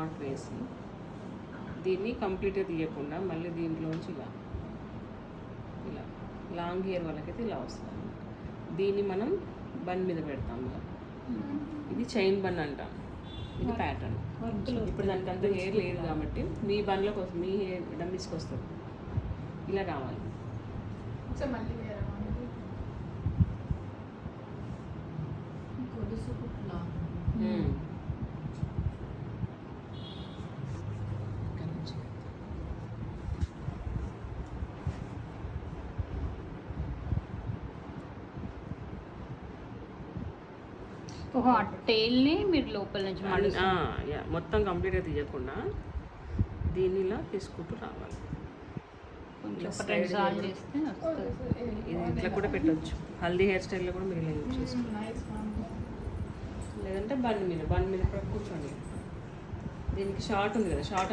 Not వేసి దీన్ని కంప్లీట్గా తీయకుండా మళ్ళీ దీంట్లోంచి ఇలా ఇలా లాంగ్ హెయిర్ వాళ్ళకైతే ఇలా వస్తుంది. దీన్ని మనం బన్ మీద పెడతాం ఇలా. ఇది చైన్ బన్ అంటాం. ఇది ప్యాటర్న్. ఇప్పుడు దానికి అంత హెయిర్ లేదు కాబట్టి మీ బండ్ల కోసం మీ హెయిర్ డమ్మీస్కి వస్తుంది. ఇలా రావాలి. టైల్ని మీరు లోపల నుంచి మొత్తం కంప్లీట్గా తీయకుండా దీన్ని ఇలా తీసుకుంటూ రావాలి. ఇది ఇట్లా కూడా పెట్టవచ్చు. హల్దీ హెయిర్ స్టైల్లో కూడా మీరు ఇలా యూజ్ చేసుకోవాలి. లేదంటే బన్ మీద కూడా కూర్చోండి. దీనికి షార్ట్ ఉంది కదా, షార్ట్